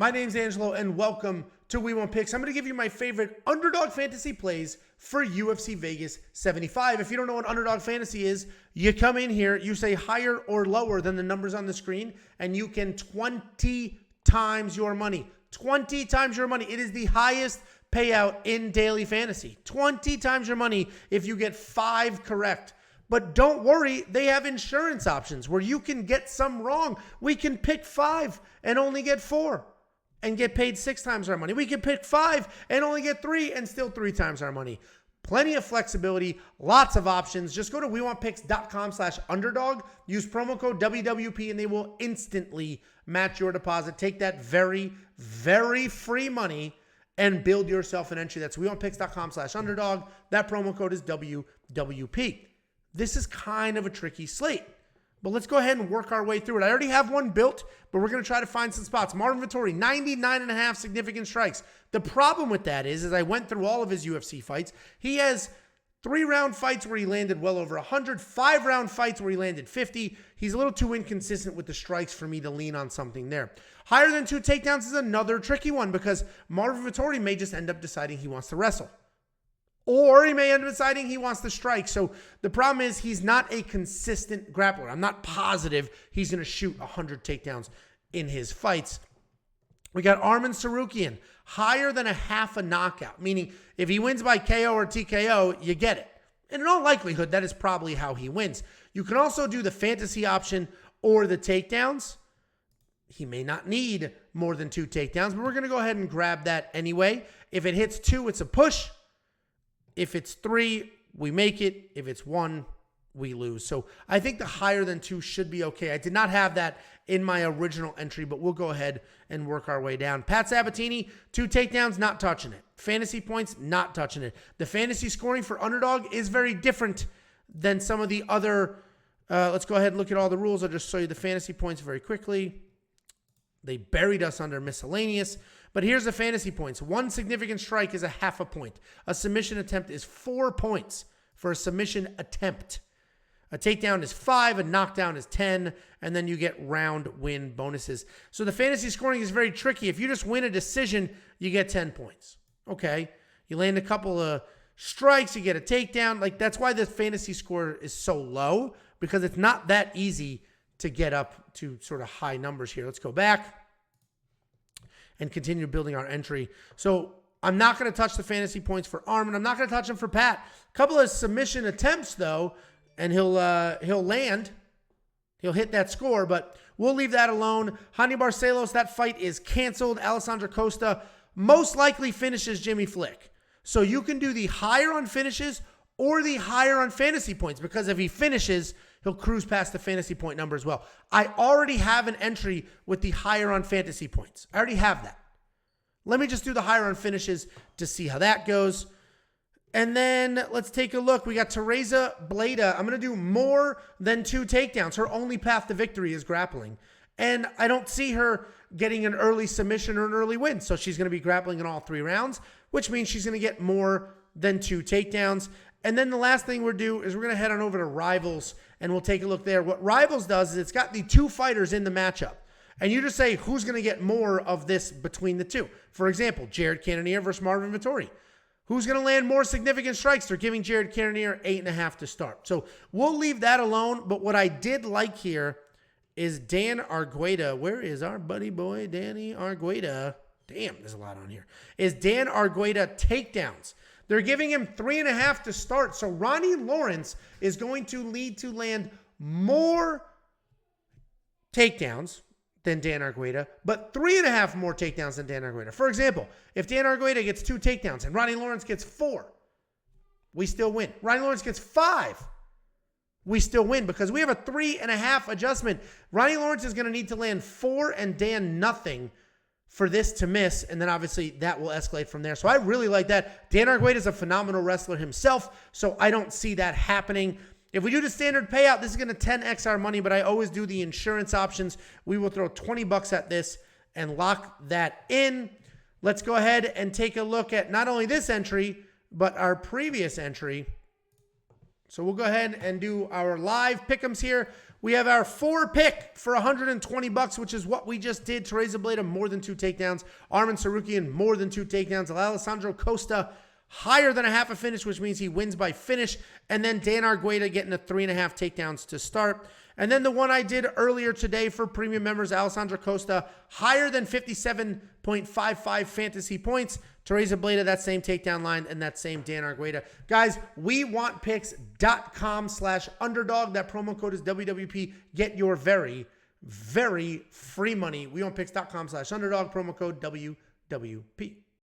My name's Angelo, and welcome to We Want Picks. I'm going to give you my favorite Underdog Fantasy plays for UFC Vegas 75. If you don't know what Underdog Fantasy is, you come in here, you say higher or lower than the numbers on the screen, and you can 20 times your money. 20 times your money. It is the highest payout in daily fantasy. 20 times your money if you get 5 correct. But don't worry, they have insurance options where you can get some wrong. We can pick 5 and only get 4. And get paid 6 times our money. We can pick 5 and only get 3 and still 3 times our money. Plenty of flexibility, lots of options. Just go to wewantpicks.com/underdog. Use promo code WWP and they will instantly match your deposit. Take that very, very free money and build yourself an entry. That's wewantpicks.com/underdog. That promo code is WWP. This is kind of a tricky slate. But let's go ahead and work our way through it. I already have one built, but we're going to try to find some spots. Marvin Vettori, 99.5 significant strikes. The problem with that is I went through all of his UFC fights. He has 3-round fights where he landed well over 100, 5-round fights where he landed 50. He's a little too inconsistent with the strikes for me to lean on something there. Higher than 2 takedowns is another tricky one because Marvin Vettori may just end up deciding he wants to wrestle. Or he may end up deciding he wants to strike. So the problem is he's not a consistent grappler. I'm not positive he's going to shoot 100 takedowns in his fights. We got Arman Tsarukyan, higher than a half a knockout. Meaning if he wins by KO or TKO, you get it. And in all likelihood, that is probably how he wins. You can also do the fantasy option or the takedowns. He may not need more than 2 takedowns, but we're going to go ahead and grab that anyway. If it hits 2, it's a push. If it's 3, we make it. If it's 1, we lose. So I think the higher than 2 should be okay. I did not have that in my original entry, but we'll go ahead and work our way down. Pat Sabatini, 2 takedowns, not touching it. Fantasy points, not touching it. The fantasy scoring for Underdog is very different than some of the other. Let's go ahead and look at all the rules. I'll just show you the fantasy points very quickly. They buried us under miscellaneous. But here's the fantasy points. 1 significant strike is a half a point. A submission attempt is 4 points for a submission attempt. A takedown is 5, a knockdown is 10, and then you get round win bonuses. So the fantasy scoring is very tricky. If you just win a decision, you get 10 points. Okay. You land a couple of strikes, you get a takedown. Like that's why the fantasy score is so low, because it's not that easy to get up to sort of high numbers here. Let's go back and continue building our entry. So I'm not going to touch the fantasy points for Arman. I'm not going to touch them for Pat. A couple of submission attempts, though, and he'll land. He'll hit that score, but we'll leave that alone. Hani Barcelos, that fight is canceled. Alessandro Costa most likely finishes Jimmy Flick. So you can do the higher on finishes or the higher on fantasy points, because if he finishes, he'll cruise past the fantasy point number as well. I already have an entry with the higher on fantasy points. I already have that. Let me just do the higher on finishes to see how that goes. And then let's take a look. We got Teresa Bleda. I'm going to do more than 2 takedowns. Her only path to victory is grappling. And I don't see her getting an early submission or an early win. So she's going to be grappling in all 3 rounds, which means she's going to get more than 2 takedowns. And then the last thing we'll do is we're going to head on over to Rivals, and we'll take a look there. What Rivals does is it's got the 2 fighters in the matchup. And you just say who's going to get more of this between the 2. For example, Jared Cannonier versus Marvin Vettori. Who's going to land more significant strikes? They're giving Jared Cannonier 8.5 to start. So we'll leave that alone. But what I did like here is Dan Argueta. Where is our buddy boy, Danny Argueta? Damn, there's a lot on here. Is Dan Argueta takedowns. They're giving him 3.5 to start. So Ronnie Lawrence is going to lead to land more takedowns than Dan Argueta, but 3.5 more takedowns than Dan Argueta. For example, if Dan Argueta gets 2 takedowns and Ronnie Lawrence gets 4, we still win. Ronnie Lawrence gets 5, we still win because we have a 3.5 adjustment. Ronnie Lawrence is going to need to land 4 and Dan nothing for this to miss, and then obviously that will escalate from there. So I really like that. Dan Argueta is a phenomenal wrestler himself, so I don't see that happening. If we do the standard payout, this is going to 10x our money, but I always do the insurance options. We will throw $20 at this and lock that in. Let's go ahead and take a look at not only this entry, but our previous entry. So we'll go ahead and do our live pick'ems here. We have our 4 pick for $120, which is what we just did. Teresa Bleda, more than 2 takedowns. Arman Sarukian, more than 2 takedowns. Alessandro Costa, higher than a half a finish, which means he wins by finish. And then Dan Argueta getting a 3.5 takedowns to start. And then the one I did earlier today for premium members, Alessandro Costa, higher than 57.55 fantasy points. Teresa Bleda, that same takedown line, and that same Dan Argueta. Guys, WeWantPicks.com/underdog. That promo code is WWP. Get your very, very free money. WeWantPicks.com/underdog. Promo code WWP.